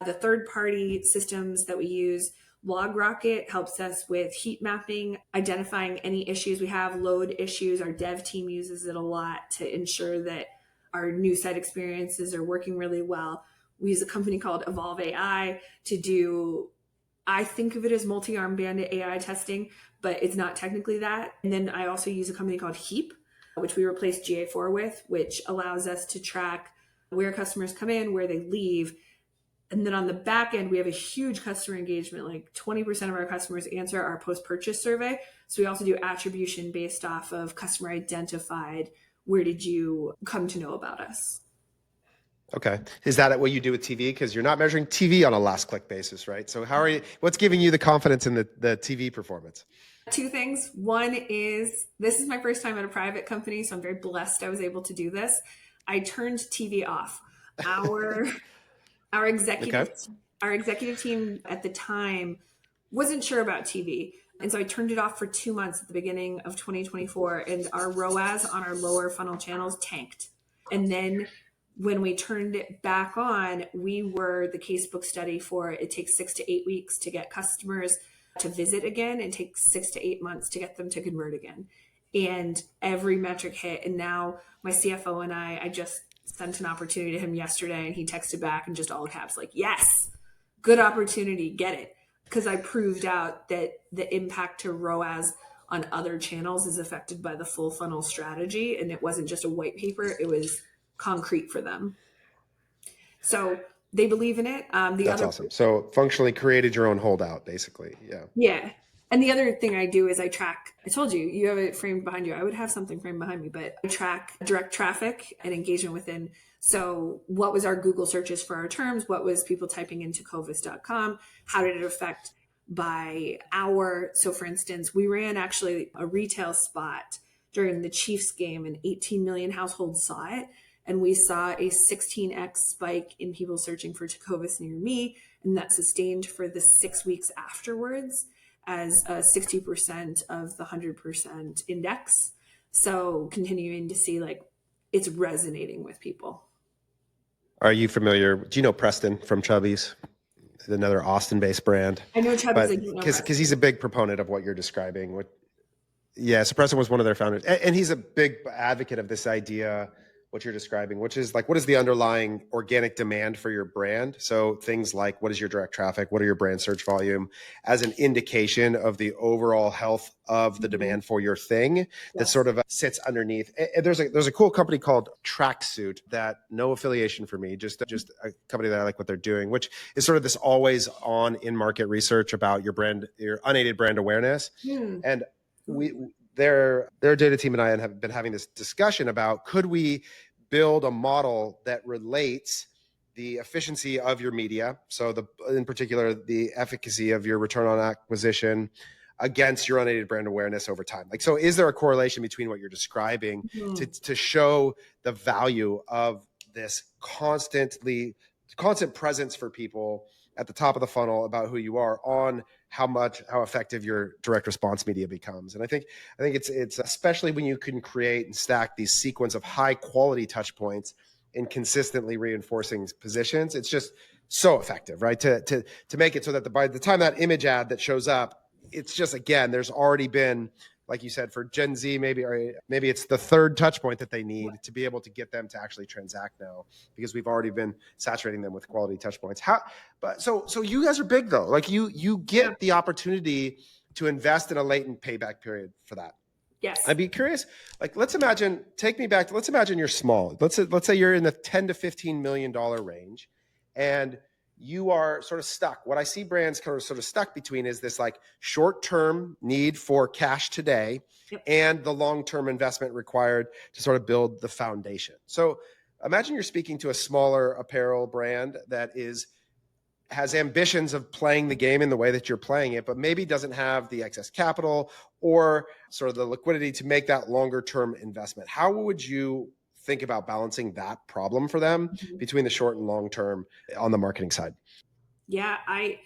The third-party systems that we use, LogRocket helps us with heat mapping, identifying any issues we have, load issues. Our dev team uses it a lot to ensure that Our new site experiences are working really well. We use a company called Evolve AI to do, I think of it as multi-arm bandit AI testing, but it's not technically that. And then I also use a company called Heap, which we replaced GA4 with, which allows us to track where customers come in, where they leave. And then on the back end, we have a huge customer engagement. Like 20% of our customers answer our post-purchase survey. So we also do attribution based off of customer identified. Where did you come to know about us? Okay. Is that what you do with TV? Because you're not measuring TV on a last click basis, right? So what's giving you the confidence in the TV performance? Two things. One is, this is my first time at a private company, so I'm very blessed I was able to do this. I turned TV off. Our executive team at the time wasn't sure about TV. And so I turned it off for 2 months at the beginning of 2024, and our ROAS on our lower funnel channels tanked. And then when we turned it back on, we were the casebook study for it takes 6 to 8 weeks to get customers to visit again, and takes 6 to 8 months to get them to convert again. And every metric hit. And now my CFO and I just sent an opportunity to him yesterday, and he texted back in just all caps, like, yes, good opportunity, get it. Because I proved out that the impact to ROAS on other channels is affected by the full funnel strategy. And it wasn't just a white paper, it was concrete for them. So they believe in it. That's awesome. So functionally created your own holdout, basically. Yeah. Yeah. And the other thing I do is I track, I told you, you have it framed behind you. I would have something framed behind me, but I track direct traffic and engagement within. So what was our Google searches for our terms? What was people typing into Tecovas.com? How did it affect by hour? So for instance, we ran actually a retail spot during the Chiefs game, and 18 million households saw it. And we saw a 16x spike in people searching for Tecovas near me. And that sustained for the 6 weeks afterwards as 60% of the 100% index. So continuing to see like it's resonating with people. Are you familiar? Do you know Preston from Chubby's? Another Austin-based brand. I know Chubby's, because he's a big proponent of what you're describing. Yeah, so Preston was one of their founders, and he's a big advocate of this idea, what you're describing, which is like, what is the underlying organic demand for your brand? So things like, what is your direct traffic? What are your brand search volume as an indication of the overall health of the demand for your thing that sort of sits underneath. And there's a cool company called Tracksuit that, no affiliation for me, just a company that I like what they're doing, which is sort of this always on in market research about your brand, your unaided brand awareness. And their data team and I have been having this discussion about, could we build a model that relates the efficiency of your media, so in particular the efficacy of your return on acquisition against your unaided brand awareness over time. Like, so is there a correlation between what you're describing to show the value of this constant presence for people at the top of the funnel about who you are, on how effective your direct response media becomes? And I think it's especially when you can create and stack these sequence of high quality touch points in consistently reinforcing positions, it's just so effective, right? To make it so that by the time that image ad that shows up, it's just, again, there's already been, like you said, for Gen Z, maybe it's the third touch point that they need to be able to get them to actually transact now, because we've already been saturating them with quality touch points. So you guys are big though. Like you get the opportunity to invest in a latent payback period for that. Yes. I'd be curious, like, let's imagine you're small. Let's say you're in the $10 to $15 million range, and you are sort of stuck. What I see brands kind of sort of stuck between is this like short-term need for cash today and the long-term investment required to sort of build the foundation. So imagine you're speaking to a smaller apparel brand that has ambitions of playing the game in the way that you're playing it, but maybe doesn't have the excess capital or sort of the liquidity to make that longer term investment. How would you think about balancing that problem for them between the short and long term on the marketing side? Yeah, I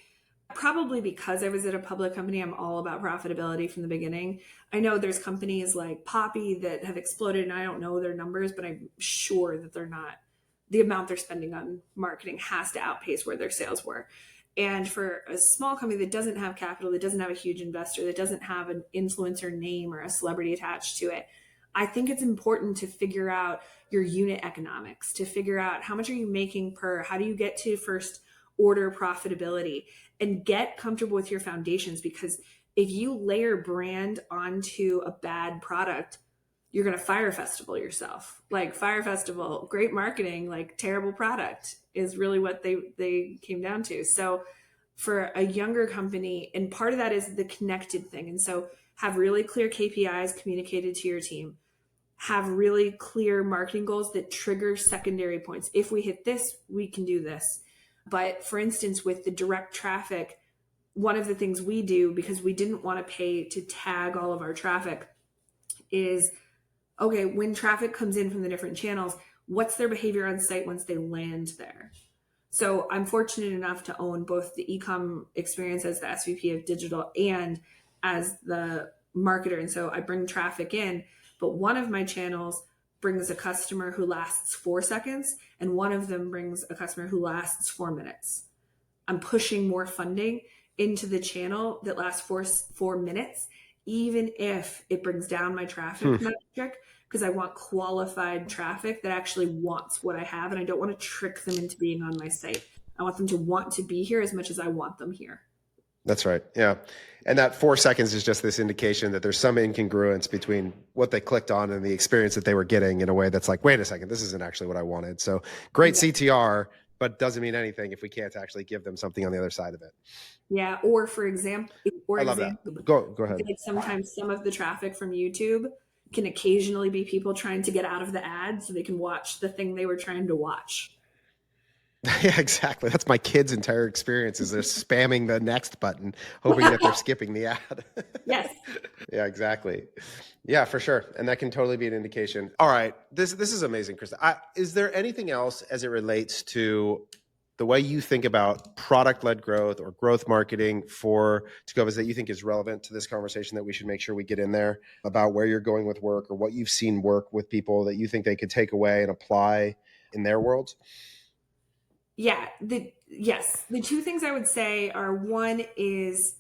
probably, because I was at a public company, I'm all about profitability from the beginning. I know there's companies like Poppy that have exploded, and I don't know their numbers, but I'm sure that they're not, the amount they're spending on marketing has to outpace where their sales were. And for a small company that doesn't have capital, that doesn't have a huge investor, that doesn't have an influencer name or a celebrity attached to it, I think it's important to figure out your unit economics, to figure out how much are you making per, how do you get to first order profitability, and get comfortable with your foundations. Because if you layer brand onto a bad product, you're going to Fire Festival yourself. Like Fire Festival, great marketing, like terrible product is really what they came down to. So for a younger company, and part of that is the connected thing. And so have really clear KPIs communicated to your team, have really clear marketing goals that trigger secondary points. If we hit this, we can do this. But for instance, with the direct traffic, one of the things we do, because we didn't want to pay to tag all of our traffic, is, okay, when traffic comes in from the different channels, what's their behavior on site once they land there? So I'm fortunate enough to own both the e-com experience as the SVP of digital and as the marketer. And so I bring traffic in, but one of my channels brings a customer who lasts 4 seconds, and one of them brings a customer who lasts 4 minutes. I'm pushing more funding into the channel that lasts 4 minutes, even if it brings down my traffic metric, because I want qualified traffic that actually wants what I have, and I don't want to trick them into being on my site. I want them to want to be here as much as I want them here. That's right. Yeah. And that 4 seconds is just this indication that there's some incongruence between what they clicked on and the experience that they were getting in a way that's like, wait a second, this isn't actually what I wanted. So great CTR, but doesn't mean anything if we can't actually give them something on the other side of it. Yeah. Or for example, I love that. Go ahead. Like sometimes some of the traffic from YouTube can occasionally be people trying to get out of the ad so they can watch the thing they were trying to watch. Yeah, exactly. That's my kids' entire experience, is they're spamming the next button, hoping that they're skipping the ad. Yes. Yeah, exactly. Yeah, for sure. And that can totally be an indication. All right. This is amazing, Krista. Is there anything else as it relates to the way you think about product-led growth or growth marketing for Tecovas that you think is relevant to this conversation that we should make sure we get in there, about where you're going with work or what you've seen work with people that you think they could take away and apply in their worlds? Yeah. The two things I would say are, one is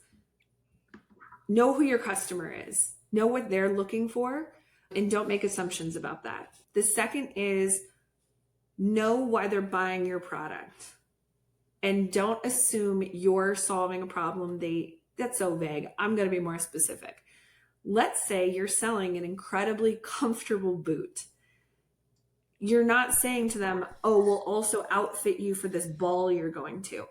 know who your customer is, know what they're looking for, and don't make assumptions about that. The second is know why they're buying your product, and don't assume you're solving a problem. That's so vague. I'm going to be more specific. Let's say you're selling an incredibly comfortable boot. You're not saying to them, oh, we'll also outfit you for this ball you're going to.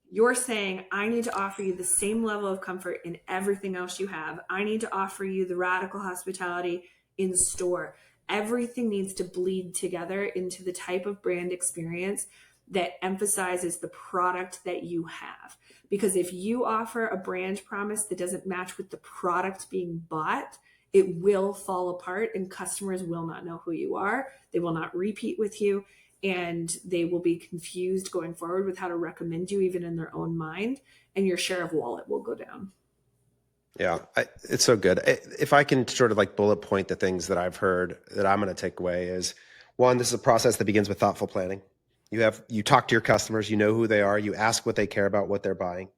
You're saying, I need to offer you the same level of comfort in everything else you have. I need to offer you the radical hospitality in store. Everything needs to bleed together into the type of brand experience that emphasizes the product that you have. Because if you offer a brand promise that doesn't match with the product being bought, it will fall apart, and customers will not know who you are. They will not repeat with you, and they will be confused going forward with how to recommend you, even in their own mind, and your share of wallet will go down. Yeah, it's so good. If I can sort of like bullet point the things that I've heard that I'm going to take away is, one, this is a process that begins with thoughtful planning. You talk to your customers, you know who they are, you ask what they care about, what they're buying.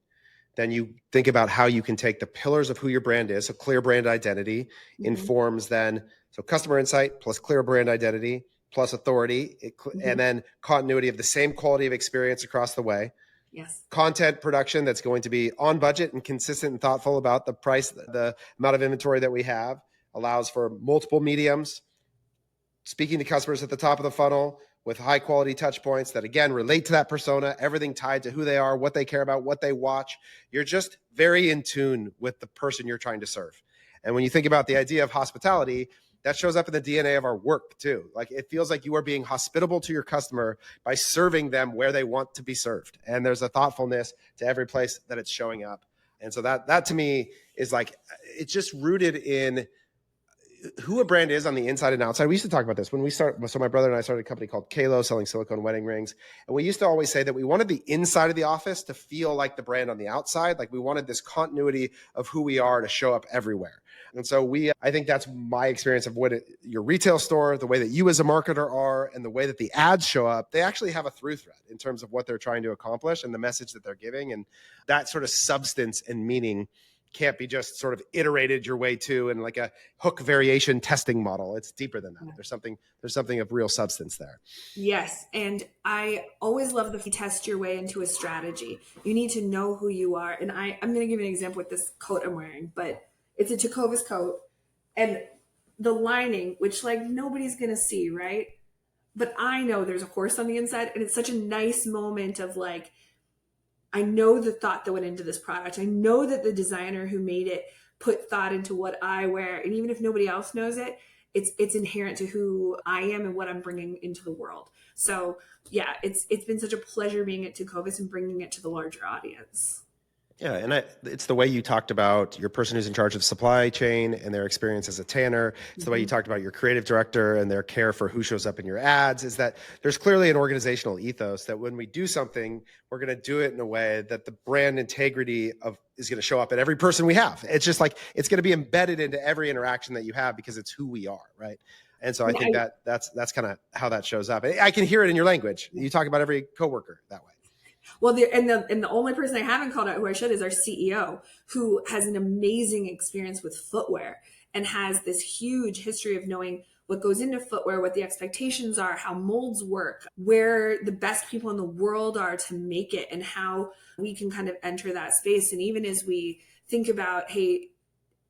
Then you think about how you can take the pillars of who your brand is. So clear brand identity informs then, so customer insight plus clear brand identity plus authority, and then continuity of the same quality of experience across the way. Yes. Content production that's going to be on budget and consistent and thoughtful about the price, the amount of inventory that we have, allows for multiple mediums, speaking to customers at the top of the funnel with high quality touch points that, again, relate to that persona, everything tied to who they are, what they care about, what they watch. You're just very in tune with the person you're trying to serve. And when you think about the idea of hospitality, that shows up in the DNA of our work too. Like, it feels like you are being hospitable to your customer by serving them where they want to be served. And there's a thoughtfulness to every place that it's showing up. And so that to me is like, it's just rooted in who a brand is on the inside and outside. We used to talk about this when we started. So my brother and I started a company called Kalo, selling silicone wedding rings. And we used to always say that we wanted the inside of the office to feel like the brand on the outside. Like, we wanted this continuity of who we are to show up everywhere. And so I think that's my experience of your retail store, the way that you as a marketer are, and the way that the ads show up. They actually have a through thread in terms of what they're trying to accomplish and the message that they're giving. And that sort of substance and meaning can't be just sort of iterated your way to and like a hook variation testing model. It's deeper than that. There's something of real substance there. Yes. And I always love the test your way into a strategy. You need to know who you are. And I'm going to give you an example with this coat I'm wearing, but it's a Tecovas coat, and the lining, which like nobody's going to see, right? But I know there's a horse on the inside, and it's such a nice moment of like, I know the thought that went into this product. I know that the designer who made it put thought into what I wear. And even if nobody else knows it, it's inherent to who I am and what I'm bringing into the world. So yeah, it's been such a pleasure being at Tecovas and bringing it to the larger audience. Yeah, and it's the way you talked about your person who's in charge of supply chain and their experience as a tanner. It's the way you talked about your creative director and their care for who shows up in your ads, is that there's clearly an organizational ethos that when we do something, we're going to do it in a way that the brand integrity is going to show up in every person we have. It's just like, it's going to be embedded into every interaction that you have because it's who we are, right? And so I think that's kind of how that shows up. I can hear it in your language. You talk about every coworker that way. Well, the only person I haven't called out who I should is our CEO, who has an amazing experience with footwear and has this huge history of knowing what goes into footwear, what the expectations are, how molds work, where the best people in the world are to make it, and how we can kind of enter that space. And even as we think about, hey,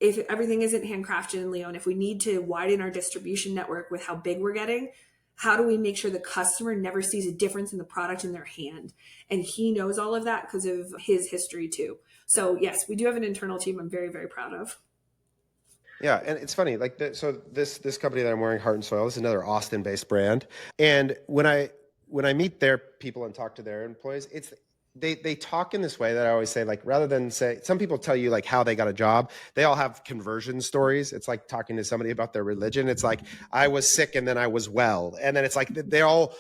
if everything isn't handcrafted in Lyon, if we need to widen our distribution network with how big we're getting, how do we make sure the customer never sees a difference in the product in their hand? And he knows all of that because of his history too. So yes, we do have an internal team I'm very, very proud of. Yeah, and it's funny, like so this company that I'm wearing, Heart and Soil, is another Austin-based brand. And when I meet their people and talk to their employees, they talk in this way that I always say, like, rather than say, some people tell you like how they got a job, they all have conversion stories. It's like talking to somebody about their religion. It's like, I was sick and then I was well. And then it's like, they're all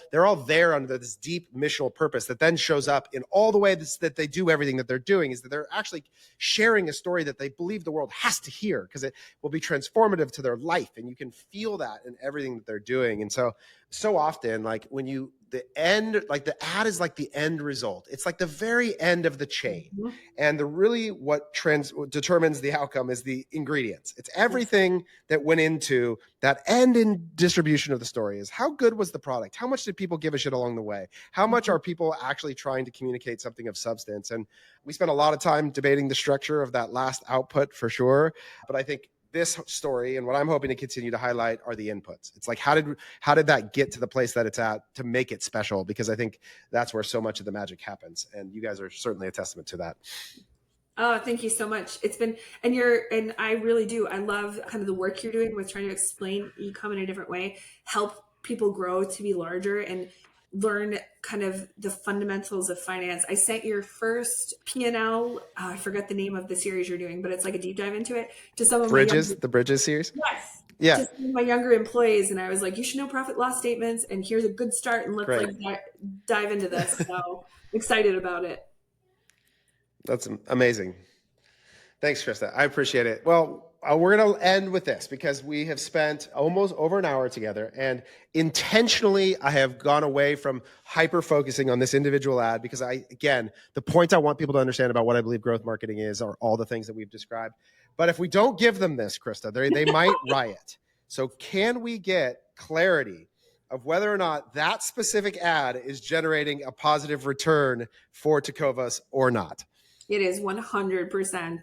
there under this deep missional purpose that then shows up in all the ways that they do everything that they're doing, is that they're actually sharing a story that they believe the world has to hear because it will be transformative to their life. And you can feel that in everything that they're doing. And so often, like when the ad is like the end result. It's like the very end of the chain. Mm-hmm. And what determines the outcome is the ingredients. It's everything that went into that end in distribution of the story. Is how good was the product? How much did people give a shit along the way? How much are people actually trying to communicate something of substance? And we spent a lot of time debating the structure of that last output for sure. But I think this story and what I'm hoping to continue to highlight are the inputs. It's like, how did that get to the place that it's at to make it special? Because I think that's where so much of the magic happens. And you guys are certainly a testament to that. Oh, thank you so much. It's been, and I really do. I love kind of the work you're doing with trying to explain e-com in a different way, help people grow to be larger and learn kind of the fundamentals of finance. I sent your first P&L, I forgot the name of the series you're doing, but it's like a deep dive into it, to some of the Bridges series. Yes. Yeah. To some of my younger employees. And I was like, you should know profit loss statements, and here's a good start, and let's dive into this. So excited about it. That's amazing. Thanks, Krista. I appreciate it. Well, we're going to end with this because we have spent almost over an hour together, and intentionally I have gone away from hyper focusing on this individual ad because the point I want people to understand about what I believe growth marketing is are all the things that we've described. But if we don't give them this, Krista, they might riot. So can we get clarity of whether or not that specific ad is generating a positive return for Tecovas or not? It is 100%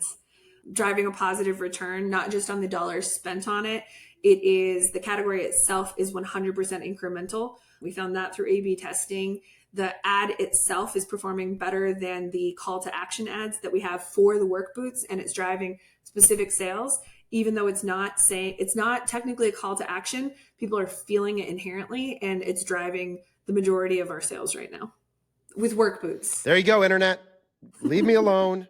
driving a positive return, not just on the dollars spent on it. It is, the category itself is 100% incremental. We found that through A/B testing. The ad itself is performing better than the call to action ads that we have for the work boots, and it's driving specific sales. Even though it's not technically a call to action, people are feeling it inherently, and it's driving the majority of our sales right now with work boots. There you go, internet. Leave me alone.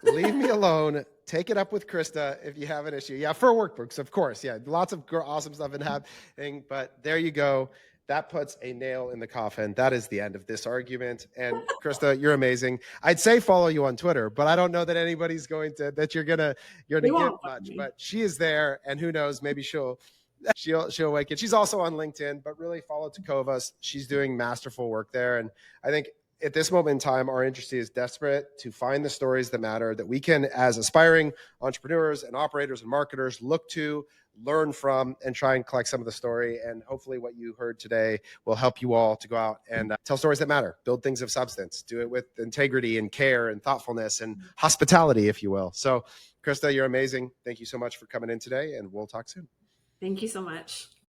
Leave me alone. Take it up with Krista if you have an issue. Yeah, for workbooks, of course. Yeah, lots of awesome stuff happening. But there you go. That puts a nail in the coffin. That is the end of this argument. And Krista, you're amazing. I'd say follow you on Twitter, but I don't know that anybody's you're gonna get much. But she is there, and who knows? Maybe she'll wake it. She's also on LinkedIn, but really follow Tecovas. She's doing masterful work there, and I think at this moment in time, our industry is desperate to find the stories that matter, that we can, as aspiring entrepreneurs and operators and marketers, look to, learn from, and try and collect some of the story. And hopefully what you heard today will help you all to go out and tell stories that matter, build things of substance, do it with integrity and care and thoughtfulness and hospitality, if you will. So Krista, you're amazing. Thank you so much for coming in today, and we'll talk soon. Thank you so much.